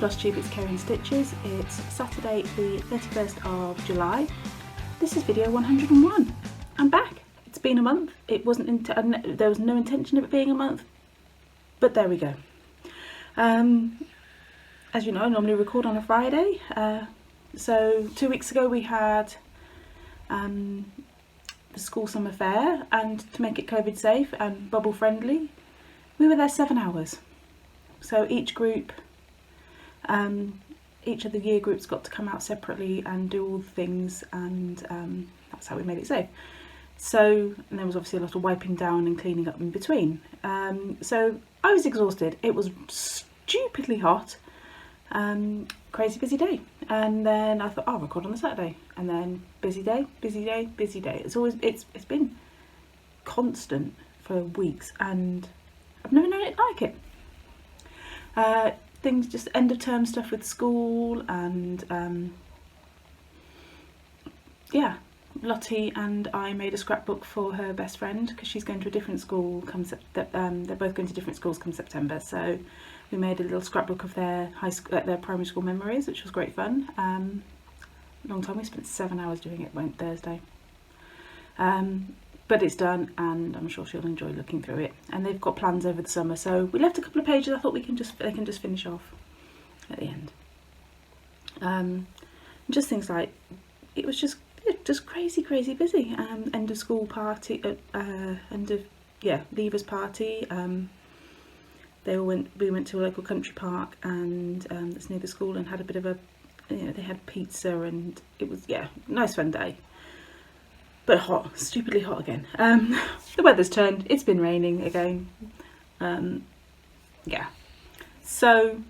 Floss Tube, it's Kerry Stitches. It's Saturday the 31st of July. This is video 101. I'm back. It's been a month. It wasn't there was no intention of it being a month, but there we go. As you know, I normally record on a Friday. So 2 weeks ago we had the school summer fair, and to make it COVID safe and bubble friendly, we were there 7 hours. So each group, each of the year groups got to come out separately and do all the things, and that's how we made it safe. So, and there was obviously a lot of wiping down and cleaning up in between. So I was exhausted. It was stupidly hot, crazy busy day. And then I thought, oh, I'll record on the Saturday. And then busy day, busy day, busy day. It's been constant for weeks, and I've never known it like it. Things, just end of term stuff with school, and yeah, Lottie and I made a scrapbook for her best friend because she's going to a different school they're both going to different schools come September, so we made a little scrapbook of their their primary school memories, which was great fun. Long time. We spent 7 hours doing it one Thursday, but it's done, and I'm sure she'll enjoy looking through it. And they've got plans over the summer, so we left a couple of pages. I thought they can just finish off at the end. Just things like, it was just crazy busy. End of school party, leavers party. We went to a local country park, and that's near the school, and had a bit of a, they had pizza, and it was, nice fun day. But hot, stupidly hot again. The weather's turned, it's been raining again. So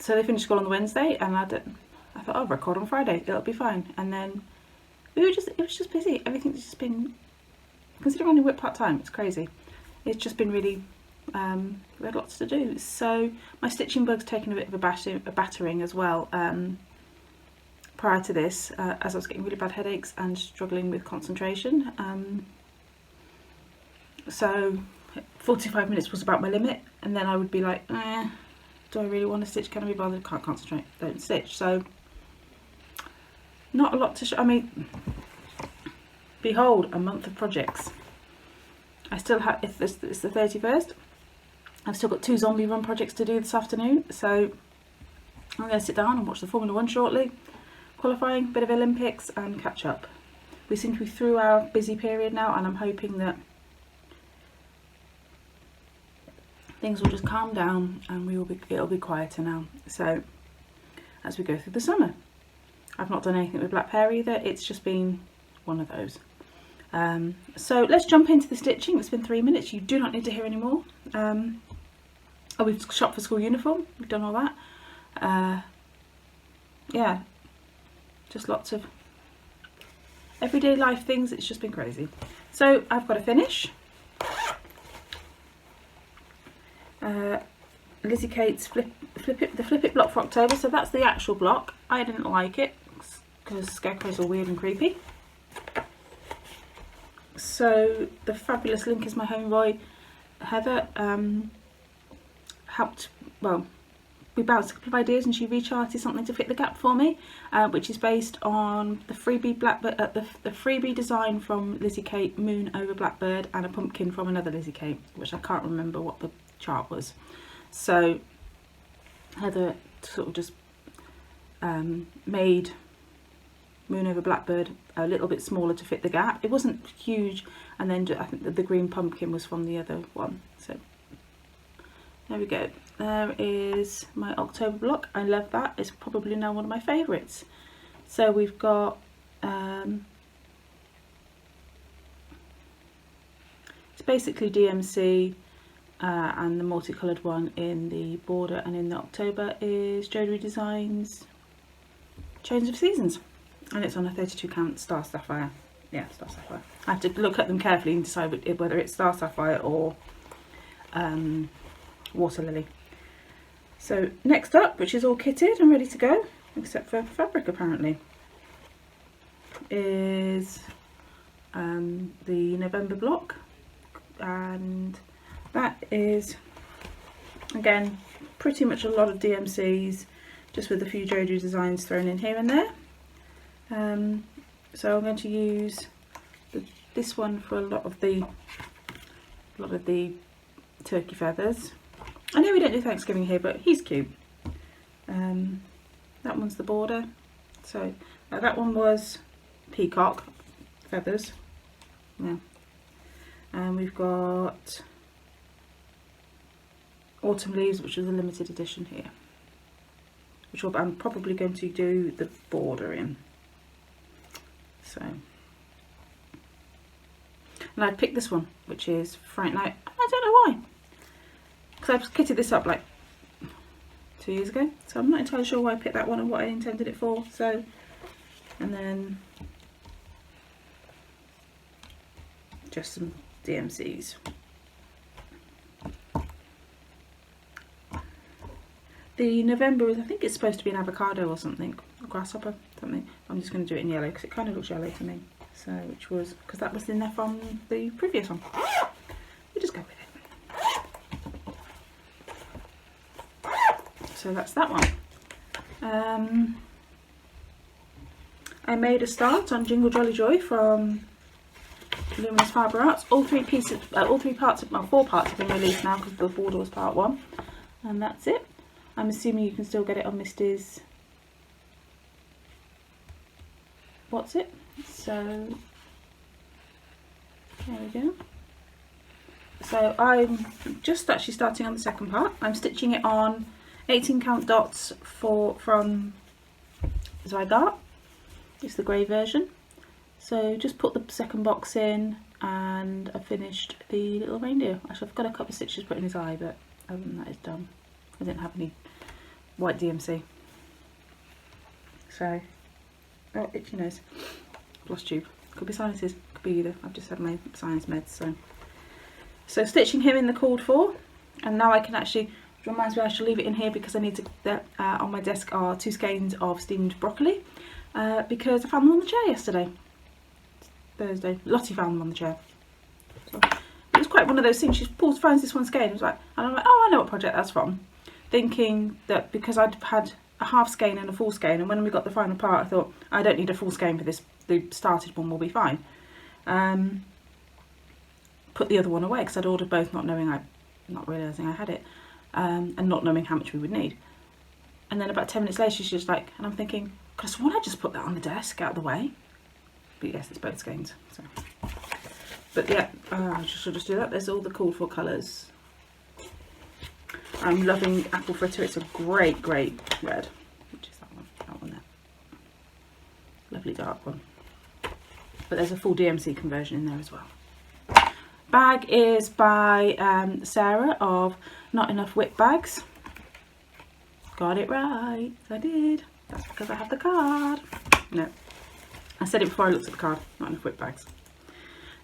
they finished school on the Wednesday, and I thought, I'll record on Friday, it'll be fine. And then it was just busy. Everything's just been, considering I only work part-time, it's crazy. It's just been really, we had lots to do. So my stitching bug's taken a bit of a battering as well. Prior to this, as I was getting really bad headaches and struggling with concentration. So 45 minutes was about my limit, and then I would be like, do I really want to stitch? Can I be bothered? Can't concentrate, don't stitch. So not a lot to show. I mean, behold, a month of projects. I still have, it's the 31st, I've still got 2 zombie run projects to do this afternoon, so I'm going to sit down and watch the Formula 1 shortly, qualifying, bit of Olympics, and catch up. We seem to be through our busy period now, and I'm hoping that things will just calm down and it'll be quieter now. So as we go through the summer, I've not done anything with Black Pear either. It's just been one of those. So let's jump into the stitching. It's been 3 minutes. You do not need to hear any more. We've shopped for school uniform. We've done all that. Yeah, just lots of everyday life things. It's just been crazy. So I've got to finish Lizzie Kate's Flip It block for October. So that's the actual block. I didn't like it because scarecrows are weird and creepy. So the fabulous Link Is My Home Roy Heather helped, well, we bounced a couple of ideas, and she recharted something to fit the gap for me, which is based on the freebie Blackbird, the freebie design from Lizzie Kate, Moon over Blackbird, and a pumpkin from another Lizzie Kate, which I can't remember what the chart was. So Heather sort of just made Moon over Blackbird a little bit smaller to fit the gap. It wasn't huge, and then I think the green pumpkin was from the other one. So there we go. There is my October block. I love that. It's probably now one of my favourites. So we've got it's basically DMC, and the multicoloured one in the border and in the October is Jodyri Designs Change of Seasons, and it's on a 32 count Star Sapphire. Yeah, Star Sapphire. I have to look at them carefully and decide whether it's Star Sapphire or Water Lily. So next up, which is all kitted and ready to go, except for fabric apparently, is the November block, and that is again pretty much a lot of DMCs, just with a few Jodyri Designs thrown in here and there. So I'm going to use this one for a lot of the turkey feathers. I know we don't do Thanksgiving here, but he's cute. That one's the border. So that one was peacock feathers. Yeah. And we've got autumn leaves, which is a limited edition here, which I'm probably going to do the border in. So, and I picked this one, which is Fright Night. I don't know why, because I've kitted this up like 2 years ago, so I'm not entirely sure why I picked that one and what I intended it for. So, and then just some DMCs. The November is, I think it's supposed to be an avocado or something, a grasshopper, something. I'm just going to do it in yellow because it kind of looks yellow to me. So, which was, because that was in there from the previous one. We just go with it. So that's that one. I made a start on Jingle Jolly Joy from Luminous Fiber Arts. All three pieces, all three parts, well, 4 parts have been released now because the border was part 1, and that's it. I'm assuming you can still get it on Misty's What's It. So there we go. So I'm just actually starting on the second part. I'm stitching it on 18 count dots from Zweigart. It's the grey version. So just put the second box in and I finished the little reindeer. Actually, I've got a couple of stitches put in his eye, but other than that, it's done. I didn't have any white DMC. So, oh, itchy nose. Floss tube. Could be sinuses, could be either. I've just had my sinus meds, so stitching him in the cord 4, and now I can actually, it reminds me I should leave it in here because I need to, on my desk are 2 skeins of steamed broccoli, because I found them on the chair yesterday. Thursday. Lottie found them on the chair. So it was quite one of those things. She finds this one skein, and I'm like, oh, I know what project that's from. Thinking that because I'd had a half skein and a full skein, and when we got the final part I thought I don't need a full skein for this, the started one will be fine. Put the other one away because I'd ordered both, not realising I had it, and not knowing how much we would need. And then about 10 minutes later she's just like, and I'm thinking, could have sworn I just put that on the desk out of the way. But yes, it's both skeins. So, but yeah, I should just do that. There's all the called for colours. I'm loving apple fritter. It's a great, great red. Which is that one there. Lovely dark one. But there's a full DMC conversion in there as well. Bag is by Sarah of Not Enough Whip Bags. Got it right. I did. That's because I have the card. No. I said it before I looked at the card. Not Enough Whip Bags.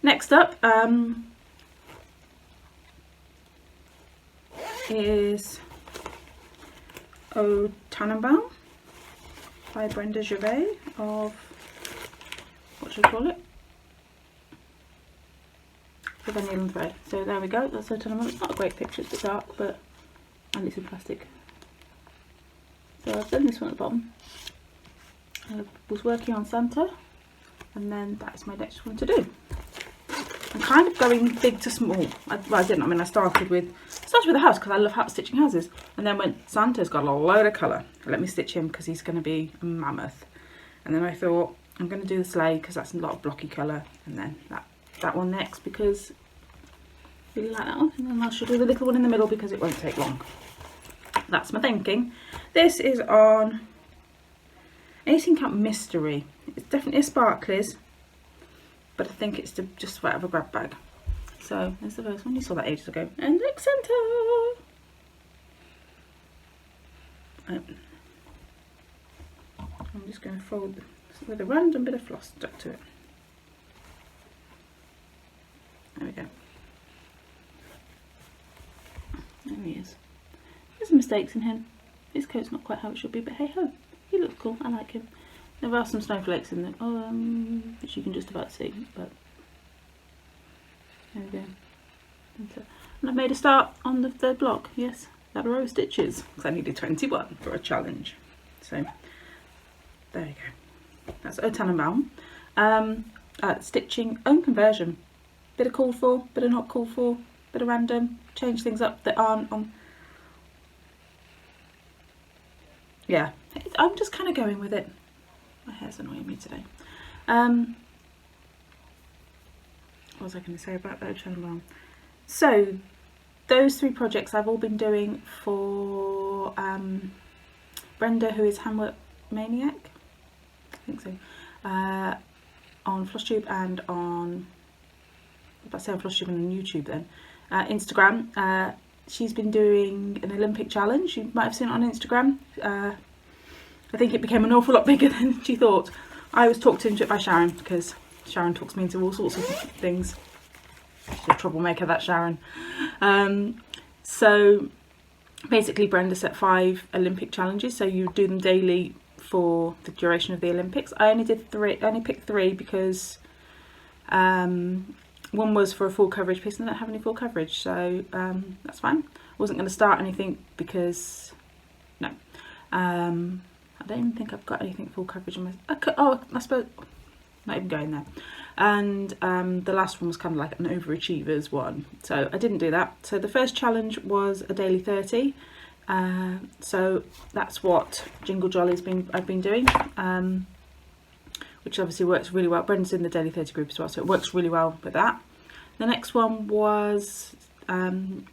Next up is Tannenbaum by Brenda Gervais of, what should I call it? The Vanilla and Thread. So there we go, that's Tannenbaum. It's not a great picture, it's a bit dark, but, and it's in plastic. So I've done this one at the bottom. I was working on Santa, and then that's my next one to do. I'm kind of going big to small. Well, I didn't. I mean, I started with a house because I love stitching houses, and then when Santa's got a load of colour, let me stitch him because he's going to be a mammoth. And then I thought I'm going to do the sleigh because that's a lot of blocky colour, and then that one next because I really like that one, and then I should do the little one in the middle because it won't take long. That's my thinking. This is on 18 count mystery. It's definitely a Sparklies, but I think it's just out of a grab bag. So there's the first one. You saw that ages ago. And look, Santa. I'm just going to fold with a random bit of floss stuck to it. There we go. There he is. There's some mistakes in him. His coat's not quite how it should be, but hey ho, he looks cool. I like him. There are some snowflakes in there, which you can just about see, but there we go. And I've made a start on the third block, yes. that row of stitches, because I needed 21 for a challenge. So there you go. That's O Tannenbaum. Stitching own conversion. Bit of called for, bit of not called for, bit of random. Change things up that aren't on. Yeah, I'm just kind of going with it. My hair's annoying me today. What was I going to say about that? So those 3 projects I've all been doing for Brenda, who is Handwork Maniac, I think so, on Flosstube and on, on Flosstube and on YouTube then, Instagram. She's been doing an Olympic challenge. You might have seen it on Instagram. I think it became an awful lot bigger than she thought. I was talked into it by Sharon, because Sharon talks me into all sorts of things. She's a troublemaker, that Sharon. So basically Brenda set 5 Olympic challenges, so you do them daily for the duration of the Olympics. I only did 3. I only picked 3 because one was for a full coverage piece and I don't have any full coverage, so that's fine. I wasn't going to start anything because no, I don't even think I've got anything full coverage on my. I suppose not even going there. And the last one was kind of like an overachievers one, so I didn't do that. So the first challenge was a daily 30. So that's what Jingle Jolly I've been doing, which obviously works really well. Brenda's in the daily 30 group as well, so it works really well with that. The next one was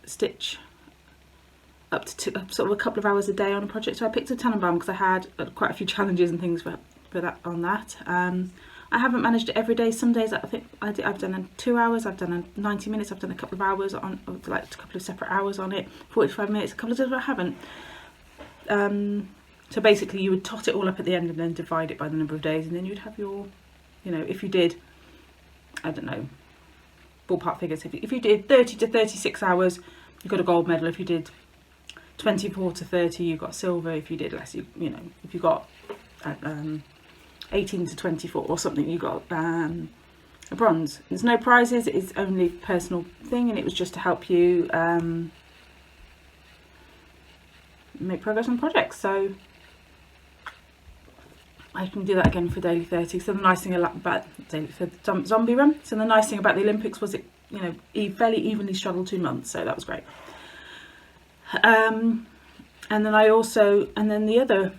stitch up to sort of a couple of hours a day on a project. So I picked a Tannenbaum because I had quite a few challenges and things for that on that. I haven't managed it every day. Some days I think I've done 2 hours, I've done 90 minutes, I've done a couple of hours on, like a couple of separate hours on it, 45 minutes, a couple of days where I haven't. So basically you would tot it all up at the end and then divide it by the number of days, and then you'd have your, you know, if you did, I don't know, ballpark figures, if you did 30 to 36 hours, you got a gold medal. If you did 24 to 30, you got silver. If you did less, you know, if you got 18 to 24 or something, you got a bronze. There's no prizes, it's only a personal thing, and it was just to help you make progress on projects. So I can do that again for daily 30. So the nice thing about for zombie run, so the nice thing about the Olympics was it, you know, fairly evenly straddled 2 months, so that was great. And then the other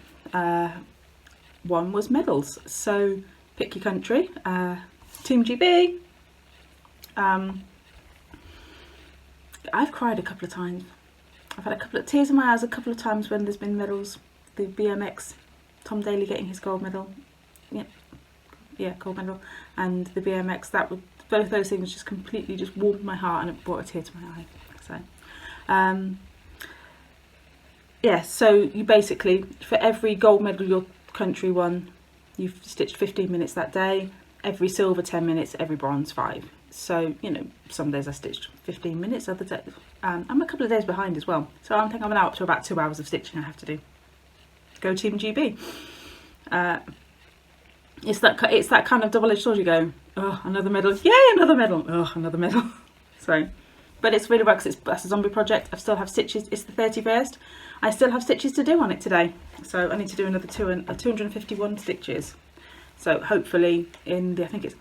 one was medals. So pick your country. Team GB. I've cried a couple of times. I've had a couple of tears in my eyes a couple of times when there's been medals. The BMX, Tom Daly getting his gold medal. Yeah, gold medal. And the BMX, both those things just completely just warmed my heart, and it brought a tear to my eye. So yeah, so you basically, for every gold medal your country won, you've stitched 15 minutes that day. Every silver 10 minutes, every bronze 5. So, you know, some days I stitched 15 minutes, other days I'm a couple of days behind as well, so I think I'm now up to about 2 hours of stitching I have to do. Go Team GB. It's that kind of double-edged sword. You go, oh, another medal, yay, another medal, oh, another medal. So, but it's really well, because that's a zombie project. I still have stitches. It's the 31st. I still have stitches to do on it today, so I need to do another 251 stitches. So hopefully in the, I think it's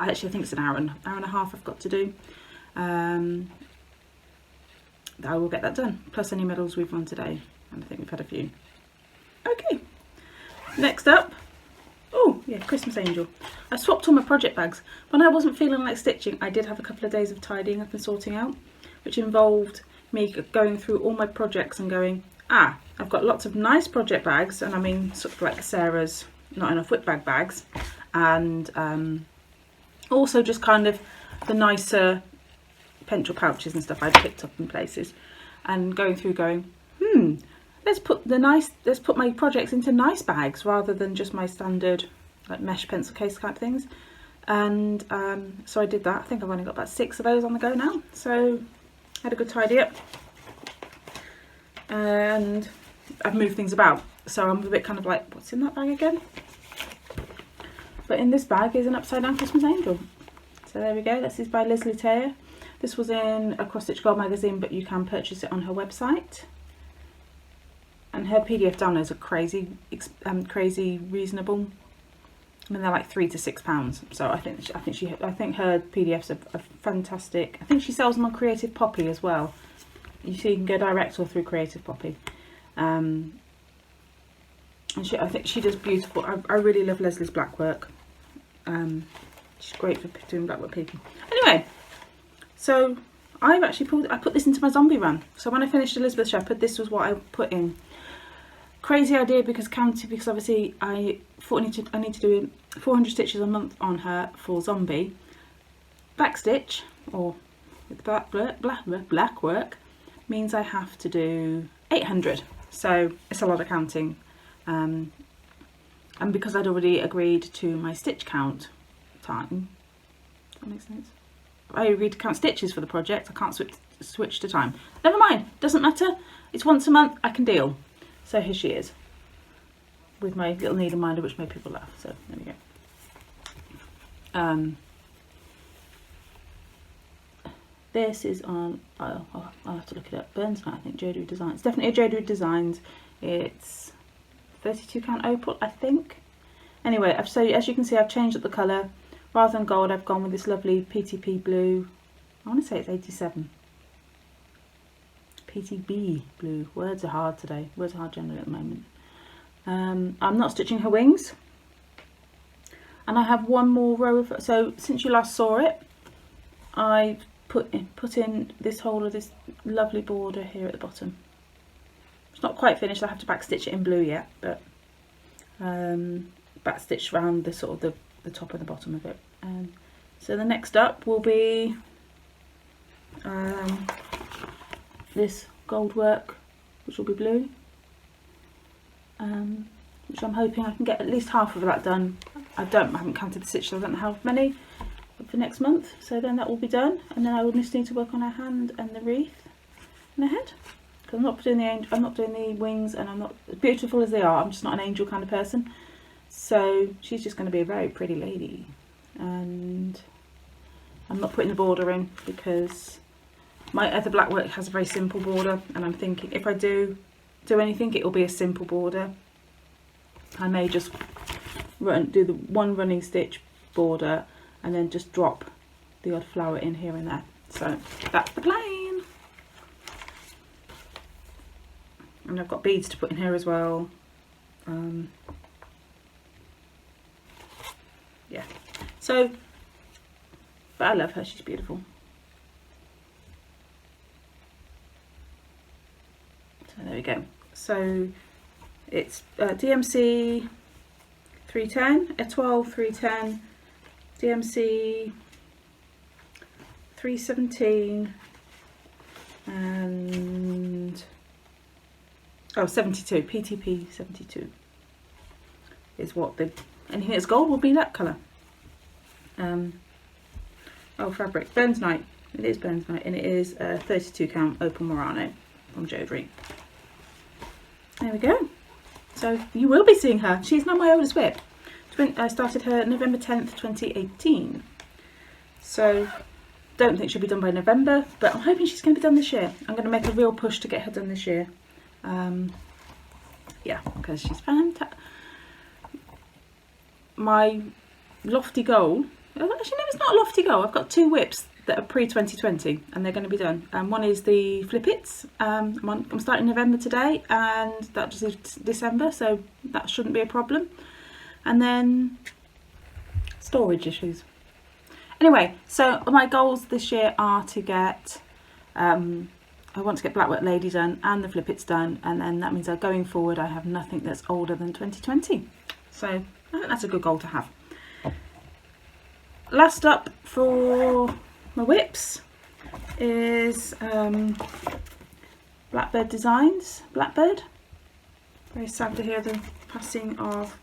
an hour and a half I've got to do. I will get that done, plus any medals we've won today, and I think we've had a few. Okay, next up, oh yeah, Christmas Angel. I swapped all my project bags. When I wasn't feeling like stitching, I did have a couple of days of tidying up and sorting out, which involved me going through all my projects and going, I've got lots of nice project bags, and I mean sort of like Sarah's Not Enough Whip Bag bags, and also just kind of the nicer pencil pouches and stuff I'd picked up in places, and going through going, let's put my projects into nice bags rather than just my standard like mesh pencil case type things. And so I did that. I think I've only got about 6 of those on the go now, so I had a good tidy up, and I've moved things about, so I'm a bit kind of like, what's in that bag again? But in this bag is an upside down Christmas angel. So there we go. This is by Lesley Teare. This was in a Cross Stitch Gold magazine, but you can purchase it on her website. and her PDF downloads are crazy reasonable. I mean, they're like £3 to £6. So I think her PDFs are fantastic. I think she sells them on Creative Poppy as well. You can go direct or through Creative Poppy. And I think she does beautiful. I really love Leslie's black work. She's great for doing black work people. Anyway, so I put this into my zombie run. So when I finished Elizabeth Shepherd, this was what I put in. Crazy idea because obviously I thought I need to do 400 stitches a month on her for zombie. Backstitch, or with black work, means I have to do 800. So it's a lot of counting. And because I'd already agreed to my stitch count time, does that make sense? I agreed to count stitches for the project. I can't switch to time. Never mind, doesn't matter. It's once a month, I can deal. So here she is, with my little needle minder, which made people laugh. So there we go. This is on, I'll have to look it up. Burns Night, I think, Jodyri Designs. Definitely a Jodyri Designs. It's 32 count opal, I think. Anyway, so as you can see, I've changed up the colour. Rather than gold, I've gone with this lovely PTP blue. I want to say it's 87. PTB blue. Words are hard today. Words are hard generally at the moment. I'm not stitching her wings. And I have one more row of, so since you last saw it, I put in this whole of this lovely border here at the bottom. It's not quite finished. I have to backstitch it in blue yet, but backstitch around the sort of the top and the bottom of it. So the next up will be this gold work, which will be blue, which I'm hoping I can get at least half of that done. I haven't counted the stitches, I don't know how many for next month, so then that will be done, and then I will just need to work on her hand and the wreath and the head, because I'm not doing the wings, and I'm not, as beautiful as they are, I'm just not an angel kind of person. So she's just going to be a very pretty lady, and I'm not putting the border in because my other black work has a very simple border, and I'm thinking if I do anything, it will be a simple border. I may just do the one running stitch border and then just drop the odd flower in here and there. So that's the plan. And I've got beads to put in here as well. Yeah, so, but I love her, she's beautiful. So there we go. So it's DMC 310, Etoile 310, DMC 317, and 72, PTP 72 is what the, anything that's gold will be that colour. Oh, fabric, Burns Night, it is Burns Night, and it is 32 count Opal Murano from Jodyri. There we go. So you will be seeing her. She's now my oldest whip. I started her November 10th, 2018. So don't think she'll be done by November, but I'm hoping she's going to be done this year. I'm going to make a real push to get her done this year. Yeah, because she's fantastic. My lofty goal, actually no, it's not a lofty goal. I've got 2 whips that are pre-2020 and they're going to be done. One is the Flippets. I'm starting November today, and that just is December, so that shouldn't be a problem. And then storage issues. Anyway, so my goals this year are to get, I want to get Blackwork Lady done and the Flippets done, and then that means that going forward I have nothing that's older than 2020. So I think that's a good goal to have. Last up for my whips is Blackbird Designs. Blackbird. Very sad to hear the passing of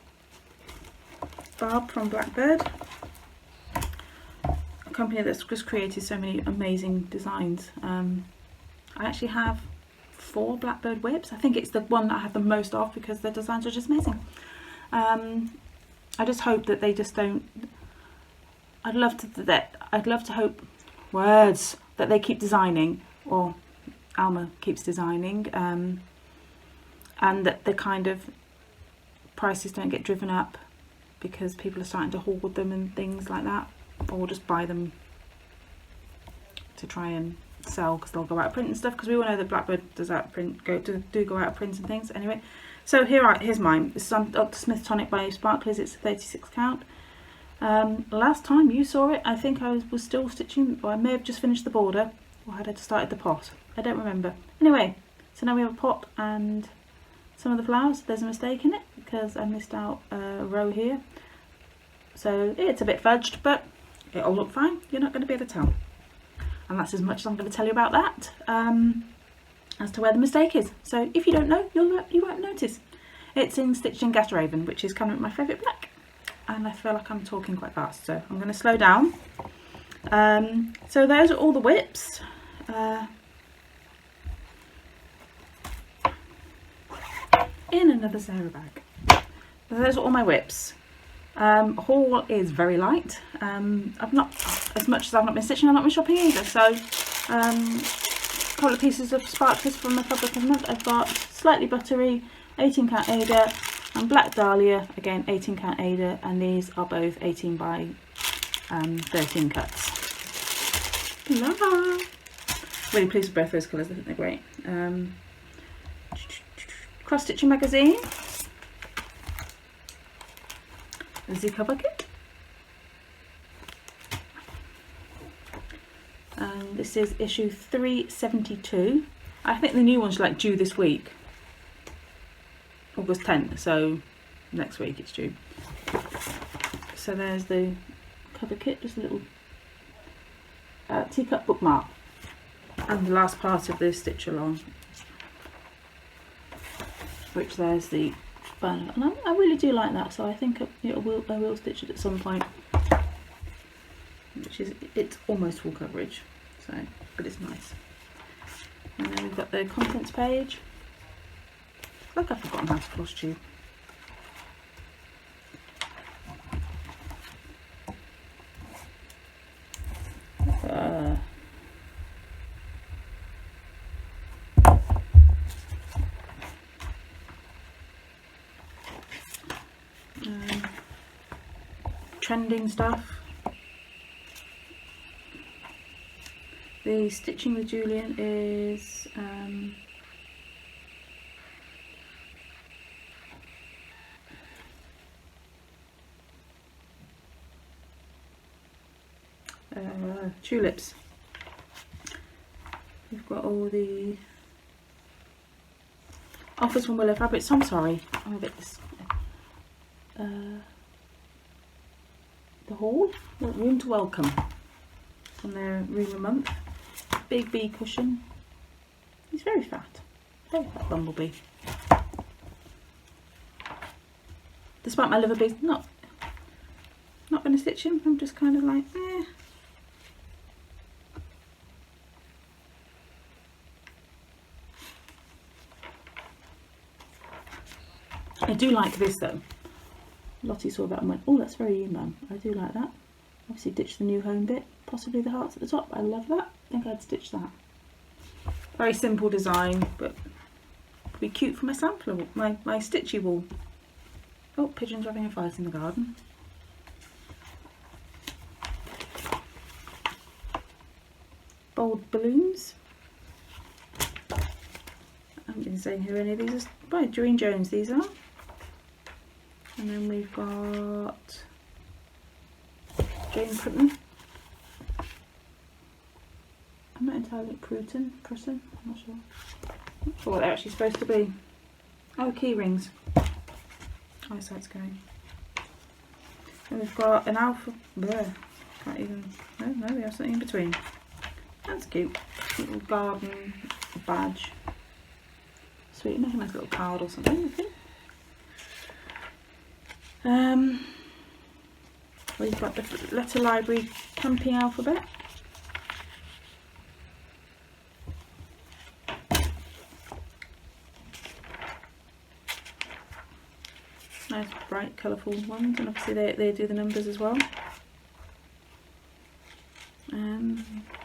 Barb from Blackbird. A company that's just created so many amazing designs. I actually have 4 Blackbird whips. I think it's the one that I have the most of because the designs are just amazing. I just hope that they just don't. I'd love to hope that they keep designing, or Alma keeps designing, and that the kind of prices don't get driven up because people are starting to hoard them and things like that, or just buy them to try and sell because they'll go out of print and stuff, because we all know that Blackbird does out of print, do go out of print and things. Anyway, so here's mine. This is on Dr. Smith Tonic by Sparklies. It's a 36 count. Last time you saw it, I think I was still stitching, or I may have just finished the border, or had I started the pot. I don't remember. Anyway, so now we have a pot and some of the flowers. There's a mistake in it because I missed out a row here. So it's a bit fudged, but it'll look fine. You're not going to be able to tell. And that's as much as I'm going to tell you about that, as to where the mistake is. So if you don't know, you won't notice. It's stitched in GAST Raven, which is kind of my favourite black. And I feel like I'm talking quite fast, so I'm going to slow down. So those are all the whips. In another Sarah bag. So those are all my whips. Haul is very light. I've not, as much as I've not been stitching, I've not been shopping either. So a couple of pieces of Sparklies from my fabric of the month. I've got Slightly Buttery, 18 count Aida, and Black Dahlia, again 18 count Aida, and these are both 18 by 13 cuts. Love! Really pleased with both those colours, I think they're great. Cross Stitching Magazine, Lizzie cover kit, and this is issue 372. I think the new one's like due this week, August 10th, so next week it's due. So there's the cover kit, just a little teacup bookmark, and the last part of the stitch along, which there's the bun, and I really do like that, so I think I will stitch it at some point, which is, it's almost full coverage, so, but it's nice. And then we've got the contents page. Like I've forgotten how to floss tube. Trending stuff. The Stitching with Julian is tulips. We've got all the offers from Willow Fabrics. I'm sorry, I'm a bit this. The haul, Room to Welcome, from their Room a Month. Big bee cushion. He's very fat bumblebee. Despite my love of bees, not going to stitch him. I'm just kind of like, eh. I do like this though. Lottie saw that and went, oh, that's very you, Mum. I do like that. Obviously ditch the new home bit, possibly the hearts at the top. I love that. I think I'd stitch that. Very simple design, but could be cute for my sampler, my stitchy wall. Oh, pigeons are having a fight in the garden. Bold balloons. I haven't been saying who any of these are by. Jodyri Jones, these are. And then we've got Jane Prutton. I'm not entirely Prutton, I'm not sure. Not sure what they're actually supposed to be. Oh, key rings. Eyesight's going. And we've got an alpha. Bleh, can't even. No, we have something in between. That's cute. Little garden badge. Sweet, make a nice little card or something, I think. We've got the letter library camping alphabet. Nice bright colourful ones, and obviously they do the numbers as well.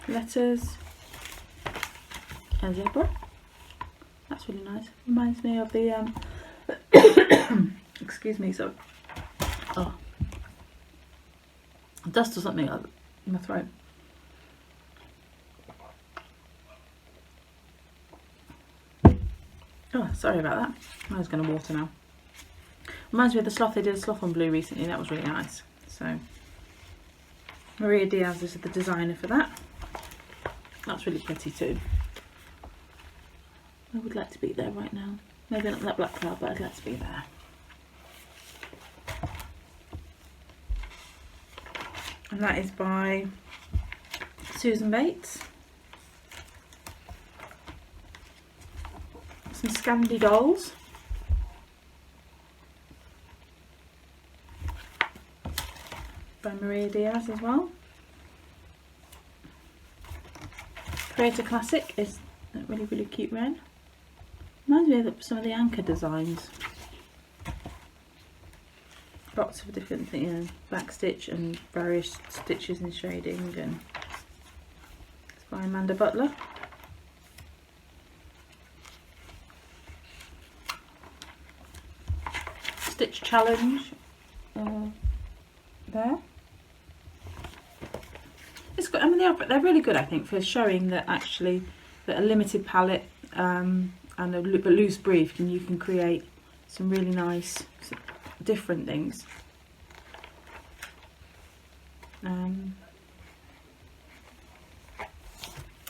Letters, a zebra. That's really nice. Reminds me of the excuse me, so dust or something in my throat. Oh, sorry about that. I was going to water now. Reminds me of the sloth. They did a sloth on blue recently. That was really nice. So Maria Diaz is the designer for that. That's really pretty too. I would like to be there right now. Maybe not that black cloud, but I'd like to be there. And that is by Susan Bates. Some Scandi dolls. By Maria Diaz as well. Creator Classic is that really, really cute red. Reminds me of some of the anchor designs. Lots of different things, you know, back stitch and various stitches and shading, and it's by Amanda Butler. Stitch challenge there. It's good. I mean, they're really good, I think, for showing that actually that a limited palette and a loose brief you can create some really nice different things.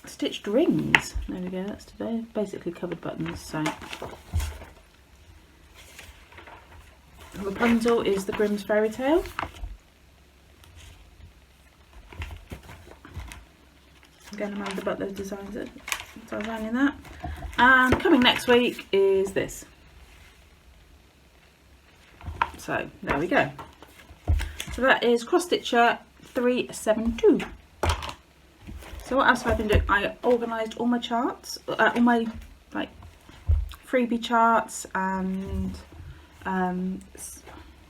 Stitched rings. There we go. That's today. Basically covered buttons. So Rapunzel is the Grimm's fairy tale. Again, Amanda Butler designing that. And coming next week is this. So there we go. So that is Cross Stitcher 372. So what else have I been doing? I organised all my charts, all my like freebie charts, and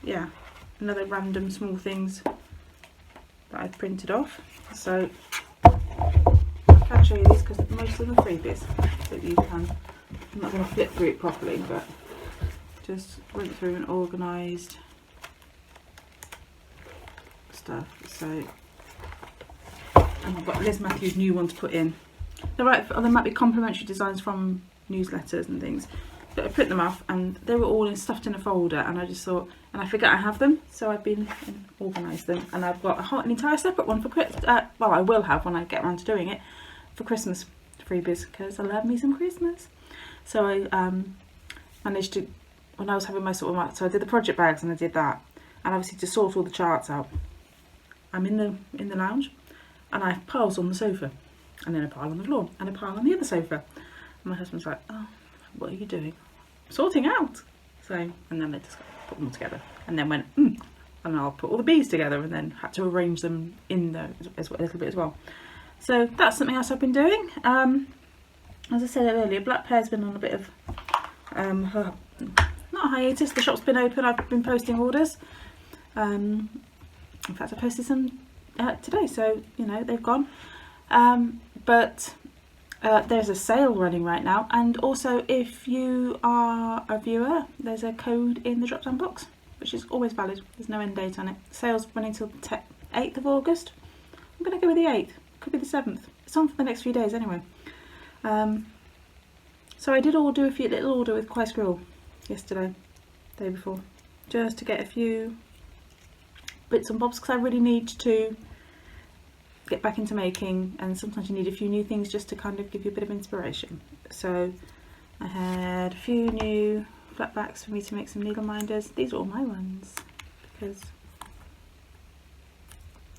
yeah, another random small things that I've printed off. So I can't show you these because most of them are freebies that you can. I'm not going to flip through it properly, but just went through and organised stuff. So, and I've got Liz Matthews' new one to put in. They're right. There might be complimentary designs from newsletters and things, but I print them off, and they were all stuffed in a folder. And I just thought, and I forget I have them, so I've been organised them, and I've got an entire separate one for well, I will have when I get around to doing it for Christmas freebies, because I love me some Christmas. So I managed to, when I was having my sort of, so I did the project bags and I did that, and obviously to sort all the charts out. I'm in the lounge, and I have piles on the sofa, and then a pile on the floor, and a pile on the other sofa. And my husband's like, "Oh, what are you doing?" Sorting out. So, and then they just put them all together, and then went, and I'll put all the bees together, and then had to arrange them in there a little bit as well. So that's something else I've been doing. As I said earlier, Black Pear's been on a bit of not a hiatus. The shop's been open. I've been posting orders. In fact, I posted some today, so you know they've gone. But there's a sale running right now, and also if you are a viewer, there's a code in the drop down box, which is always valid. There's no end date on it. Sale's running till the 8th of August. I'm going to go with the 8th. Could be the 7th. It's on for the next few days anyway. So I did do a little order with Quai Squirrel yesterday, day before, just to get a few bits and bobs, because I really need to get back into making, and sometimes you need a few new things just to kind of give you a bit of inspiration. So I had a few new flat backs for me to make some needle minders. These are all my ones because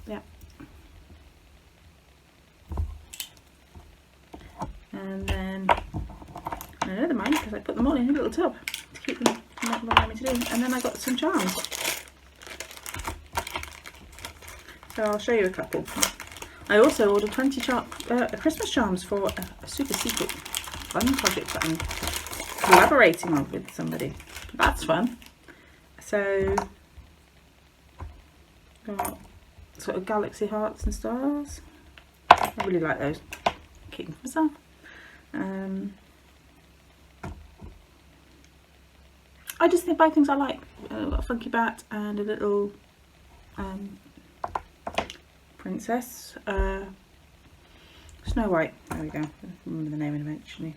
yeah. And then another mine because I put them all in a little tub to keep them not allowing me to do. And then I got some charms. So I'll show you a couple. I also ordered 20 Christmas charms for a super secret fun project that I'm collaborating on with somebody. That's fun. So got sort of galaxy hearts and stars. I really like those. Keep them for myself. I just buy things I like. A funky bat and a little princess. Snow White. There we go. I remember the name eventually.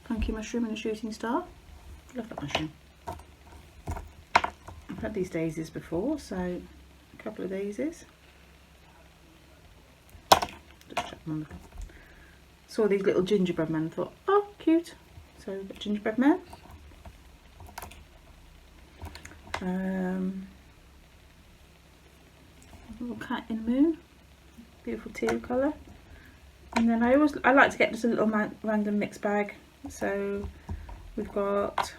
Funky mushroom and a shooting star. Love that mushroom. I've had these daisies before, so a couple of daisies. Just check them on the top. Saw these little gingerbread men and thought, oh, cute. So gingerbread men. Little cat in the moon. Beautiful teal colour. And then I like to get just a little random mix bag. So we've got,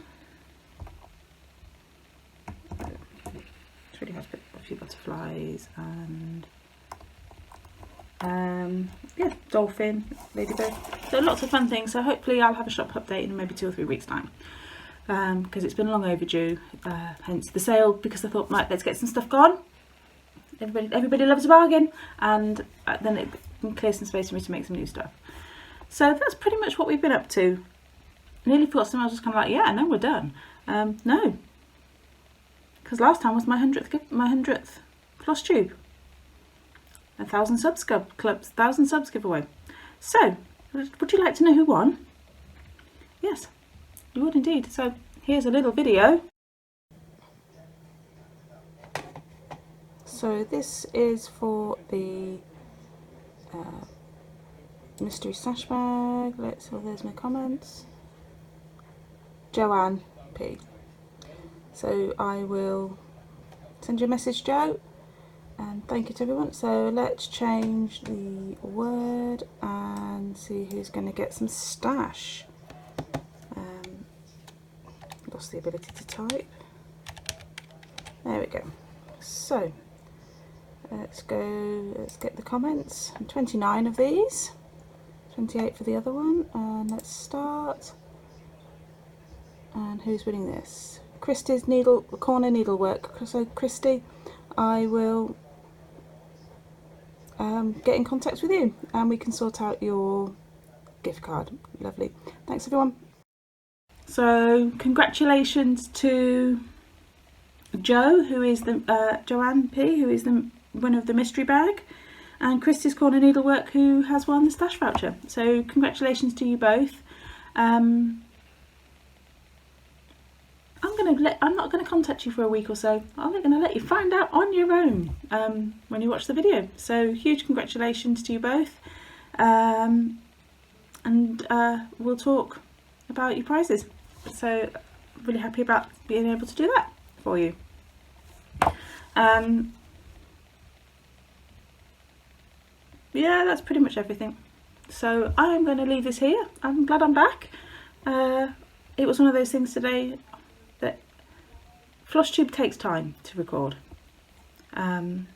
it's really hard to put a few butterflies and yeah, dolphin, ladybird. So lots of fun things. So hopefully I'll have a shop update in maybe 2 or 3 weeks time, because it's been long overdue. Hence the sale, because I thought, right, let's get some stuff gone. Everybody loves a bargain, and then it can clear some space for me to make some new stuff. So that's pretty much what we've been up to. Nearly thought someone was just kind of like, yeah, no, we're done. No, because last time was my 100th floss tube. 1,000 subs clubs, 1,000 subs giveaway. So, would you like to know who won? Yes, you would indeed. So here's a little video. So this is for the mystery stash bag. So there's my comments. Joanne P. So I will send you a message, Jo, and thank you to everyone. So let's change the word and see who's going to get some stash. Lost the ability to type. There we go. So let's get the comments. 29 of these, 28 for the other one, and let's start. And who's winning this? Christy's corner needlework. So Christy, I will get in contact with you and we can sort out your gift card. Lovely. Thanks everyone. So congratulations to Jo, who is the Joanne P, who is the winner of the mystery bag, and Christy's Corner Needlework, who has won the stash voucher. So congratulations to you both. I'm not going to contact you for a week or so. I'm going to let you find out on your own when you watch the video. So huge congratulations to you both, and we'll talk about your prizes. So really happy about being able to do that for you. Yeah, that's pretty much everything. So I'm going to leave this here. I'm glad I'm back. It was one of those things today that floss tube takes time to record, and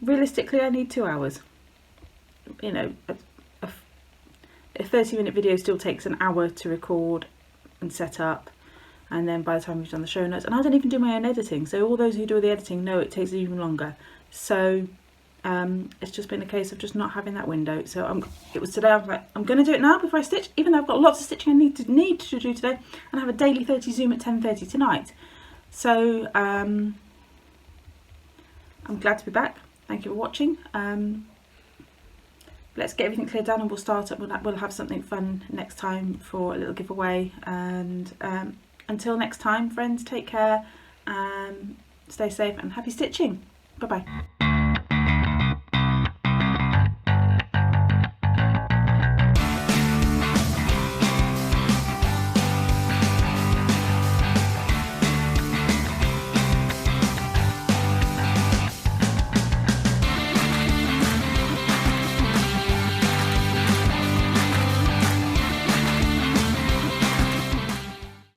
realistically I need 2 hours. You know, a 30-minute video still takes an hour to record and set up, and then by the time we've done the show notes, and I don't even do my own editing, so all those who do the editing know it takes even longer. So it's just been a case of just not having that window. So it was today, I was like, I'm going to do it now before I stitch, even though I've got lots of stitching I need to do today, and I have a daily 30 Zoom at 10:30 tonight. So I'm glad to be back. Thank you for watching. Let's get everything cleared down and we'll start up. We'll have something fun next time for a little giveaway. And until next time, friends, take care, stay safe and happy stitching. Bye bye.